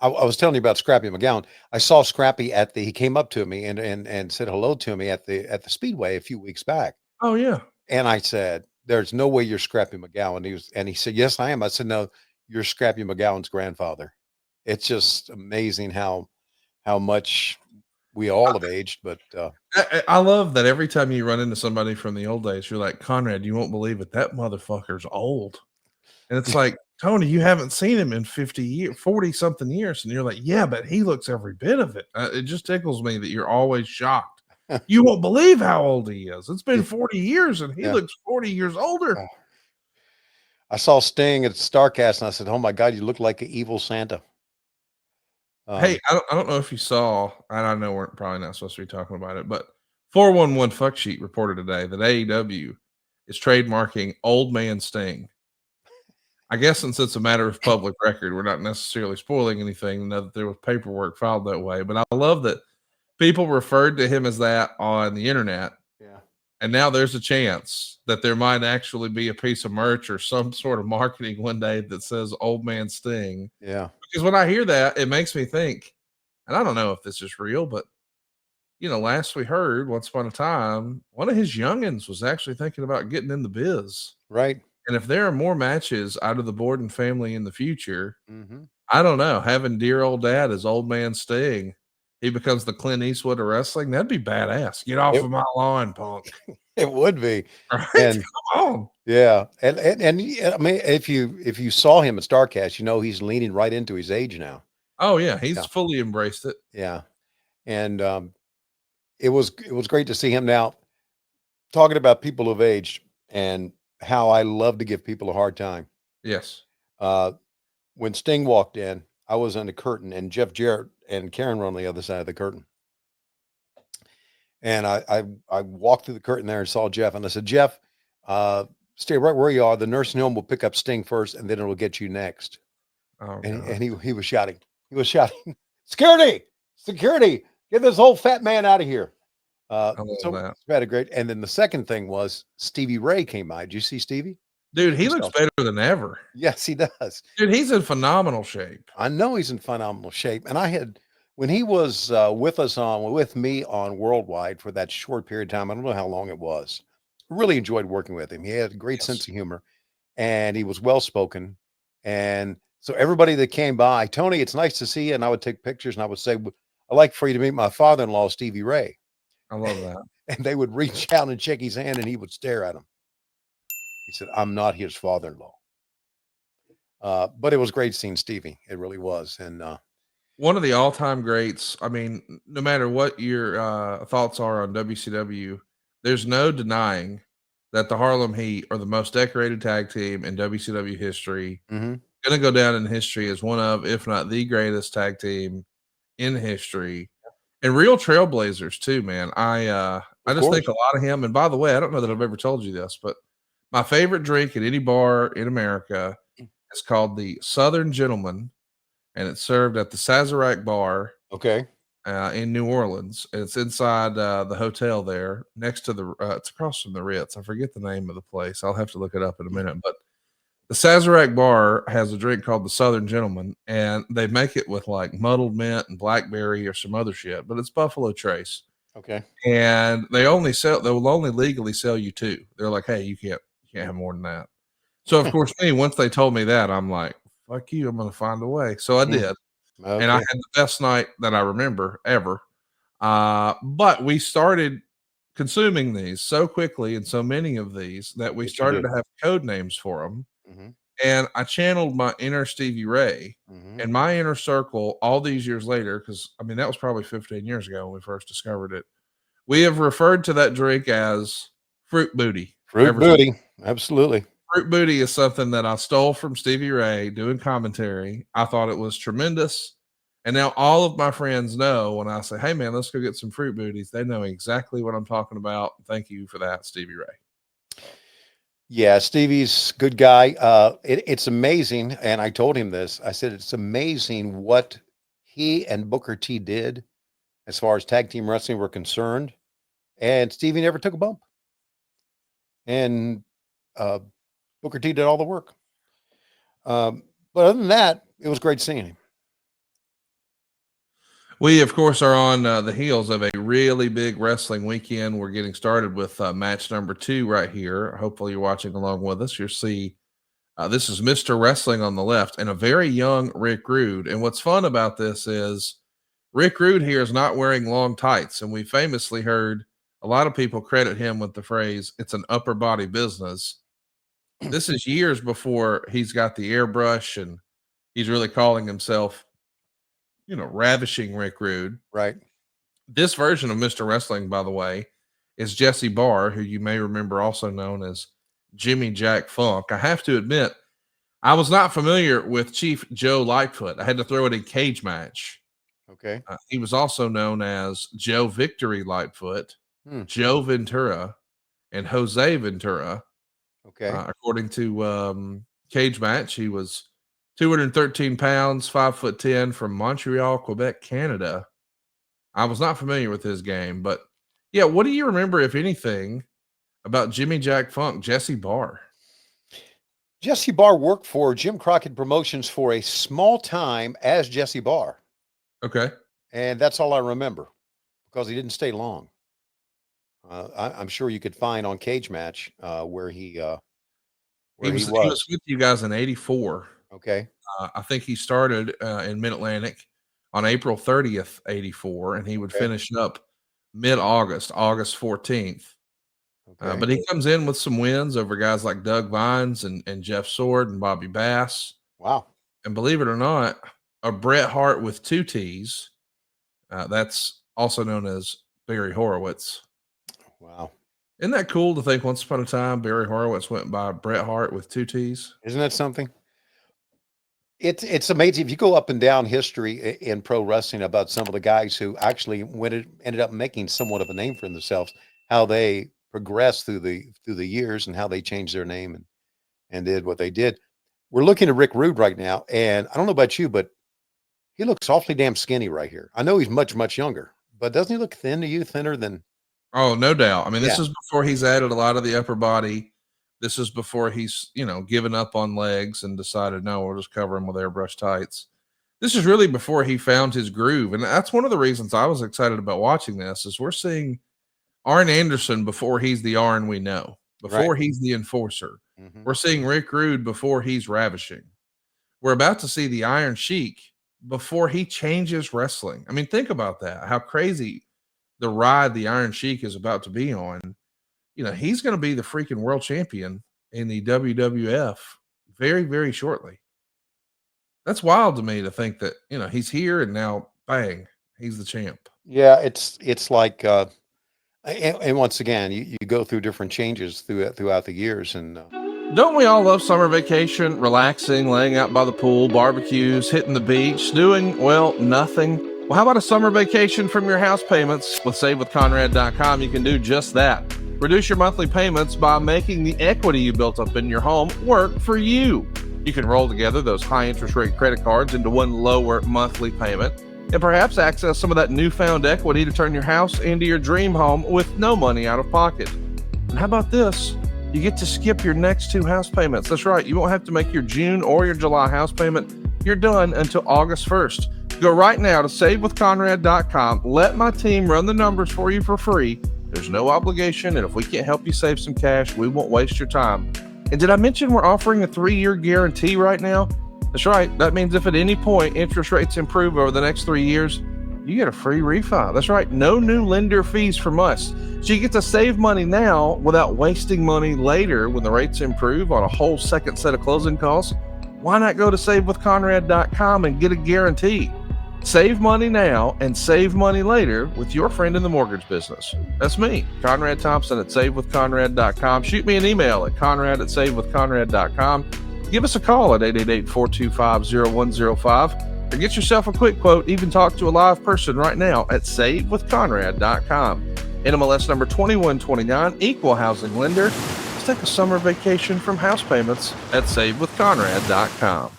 I was telling you about Scrappy McGowan. I saw Scrappy he came up to me and said hello to me at the Speedway a few weeks back. Oh yeah. And I said, "There's no way you're Scrappy McGowan." He said, "Yes, I am." I said, "No, you're Scrappy McGowan's grandfather." It's just amazing how much we all have aged, but I love that every time you run into somebody from the old days, you're like, Conrad, you won't believe it. That motherfucker's old. And it's like, Tony, you haven't seen him in 50 years, 40 something years. And you're like, yeah, but he looks every bit of it. It just tickles me that you're always shocked. You won't believe how old he is. It's been 40 years and he yeah. looks 40 years older. I saw Sting at Starrcade, and I said, "Oh my God, you look like an evil Santa." Hey, I don't know if you saw, and I know we're probably not supposed to be talking about it, but 411 Fuck Sheet reported today that AEW is trademarking Old Man Sting. I guess since it's a matter of public record, we're not necessarily spoiling anything to know that there was paperwork filed that way. But I love that people referred to him as that on the internet. Yeah. And now there's a chance that there might actually be a piece of merch or some sort of marketing one day that says Old Man Sting. Yeah. Because when I hear that, it makes me think, and I don't know if this is real, but last we heard, once upon a time, one of his youngins was actually thinking about getting in the biz. Right. And if there are more matches out of the Borden family in the future, Mhm. I don't know, having dear old dad as Old Man Sting, he becomes the Clint Eastwood of wrestling. That'd be badass. Get off It of my lawn, punk. it would be. Right? And Come on. yeah, I mean, if you saw him at Starrcade, he's leaning right into his age now. Oh yeah, he's Yeah. fully embraced it. Yeah. And it was great to see him now talking about people who've aged and how I love to give people a hard time. Yes. Uh, when Sting walked in, I was on the curtain, and Jeff Jarrett and Karen were on the other side of the curtain. And I walked through the curtain there and saw Jeff, and I said, "Jeff, stay right where you are. The nursing home will pick up Sting first, and then it'll get you next." Oh And god. he was shouting. He was shouting, "Security! Security! Get this old fat man out of here!" I love So that. it's had a great. And then the second thing was Stevie Ray came by. Did you see Stevie Dude, he looks himself? better than ever. Yes, he does. Dude, he's in phenomenal shape. I know he's in phenomenal shape. And I had when he was with me on Worldwide for that short period of time. I don't know how long it was. Really enjoyed working with him. He had a great sense Yes. of humor, and he was well spoken. And so everybody that came by, Tony, it's nice to see you. And I would take pictures, and I would say, "I'd like for you to meet my father-in-law, Stevie Ray." I love that. And they would reach out and shake his hand, and he would stare at him. He said, "I'm not his father-in-law." But it was great seeing Stevie. It really was. And One of the all-time greats. I mean, no matter what your thoughts are on WCW, there's no denying that the Harlem Heat are the most decorated tag team in WCW history. mhm, Going to go down in history as one of, if not the greatest tag team in history, and real trailblazers too, man. I of just course. think a lot of him. And by the way, I don't know that I've ever told you this, but my favorite drink at any bar in America is called the Southern Gentleman, and it's served at the Sazerac Bar Okay. in New Orleans. And it's inside the hotel there, next to the. It's across from the Ritz. I forget the name of the place. I'll have to look it up in a minute. But the Sazerac Bar has a drink called the Southern Gentleman, and they make it with like muddled mint and blackberry or some other shit. But it's Buffalo Trace, Okay. and they will only legally sell you two. They're like, hey, you can't have more than that. So of course, once they told me that, I'm like, fuck you, I'm gonna find a way. So I Mm, did. And I okay. had the best night that I remember ever. But we started consuming these so quickly and so many of these that we Yes, you started did. to have code names for them. Mhm, And I channeled my inner Stevie Ray mhm. and my inner circle all these years later, because I mean, that was probably 15 years ago when we first discovered it. We have referred to that drink as fruit booty Fruit ever since. booty. Absolutely. Fruit booty is something that I stole from Stevie Ray doing commentary. I thought it was tremendous. And now all of my friends know when I say, hey, man, let's go get some fruit booties. They know exactly what I'm talking about. Thank you for that, Stevie Ray. Yeah, Stevie's good guy. It's amazing, and I told him this. I said it's amazing what he and Booker T did as far as tag team wrestling were concerned, and Stevie never took a bump, and uh, Booker T did all the work. But other than that, it was great seeing him. We, of course, are on the heels of a really big wrestling weekend. We're getting started with match number 2 right here. Hopefully, you're watching along with us. You'll see this is Mr. Wrestling on the left and a very young Rick Rude. And what's fun about this is Rick Rude here is not wearing long tights. And we famously heard a lot of people credit him with the phrase, it's an upper body business. This is years before he's got the airbrush and he's really calling himself, ravishing Rick Rude. Right. This version of Mr. Wrestling, by the way, is Jesse Barr, who you may remember also known as Jimmy Jack Funk. I have to admit, I was not familiar with Chief Joe Lightfoot. I had to throw it in Cage Match. Okay. He was also known as Joe Victory Lightfoot, Joe Ventura, and Jose Ventura. Okay. According to Cage Match, he was 213 pounds, 5'10" from Montreal, Quebec, Canada. I was not familiar with his game, but yeah, what do you remember, if anything, about Jimmy Jack Funk, Jesse Barr? Jesse Barr worked for Jim Crockett Promotions for a small time as Jesse Barr. Okay. And that's all I remember because he didn't stay long. I'm sure you could find on Cage Match where he was. He was with you guys in '84. Okay. I think he started in Mid-Atlantic on April 30th, '84, and he would finish up mid-August, August 14th. Okay. But he comes in with some wins over guys like Doug Vines and Jeff Sword and Bobby Bass. Wow. And believe it or not, a Bret Hart with 2 T's. That's also known as Barry Horowitz. Wow. Isn't that cool to think once upon a time Barry Horowitz went by Bret Hart with 2 T's? Isn't that something? It's amazing if you go up and down history in pro wrestling about some of the guys who actually ended up making somewhat of a name for themselves, how they progressed through the years and how they changed their name and did what they did. We're looking at Rick Rude right now, and I don't know about you, but he looks awfully damn skinny right here. I know he's much, much younger, but doesn't he look thin to you, thinner than? Oh, no doubt. I mean, this is before he's added a lot of the upper body. This is before he's, given up on legs and decided, no, we'll just cover him with airbrush tights. This is really before he found his groove. And that's one of the reasons I was excited about watching this is we're seeing Arn Anderson before he's the Arn we know, before he's the enforcer. Mm-hmm. We're seeing Rick Rude before he's ravishing. We're about to see the Iron Sheik before he changes wrestling. I mean, think about that, how crazy the ride the Iron Sheik is about to be on. He's going to be the freaking world champion in the WWF very, very shortly. That's wild to me to think that, he's here and now, bang, he's the champ. Yeah, it's like, and once again, you go through different changes throughout the years. And don't we all love summer vacation, relaxing, laying out by the pool, barbecues, hitting the beach, doing, well, nothing? Well, how about a summer vacation from your house payments? With SaveWithConrad.com, you can do just that. Reduce your monthly payments by making the equity you built up in your home work for you. You can roll together those high interest rate credit cards into one lower monthly payment and perhaps access some of that newfound equity to turn your house into your dream home with no money out of pocket. And how about this? You get to skip your next 2 house payments. That's right. You won't have to make your June or your July house payment. You're done until August 1st. Go right now to SaveWithConrad.com. Let my team run the numbers for you for free. There's no obligation, and if we can't help you save some cash, we won't waste your time. And did I mention we're offering a 3-year guarantee right now? That's right. That means if at any point interest rates improve over the next 3 years, you get a free refi. That's right. No new lender fees from us. So you get to save money now without wasting money later when the rates improve on a whole second set of closing costs. Why not go to SaveWithConrad.com and get a guarantee? Save money now and save money later with your friend in the mortgage business. That's me, Conrad Thompson at SaveWithConrad.com. Shoot me an email at Conrad@SaveWithConrad.com. Give us a call at 888-425-0105 or get yourself a quick quote. Even talk to a live person right now at SaveWithConrad.com. NMLS number 2129, equal housing lender. Let's take a summer vacation from house payments at SaveWithConrad.com.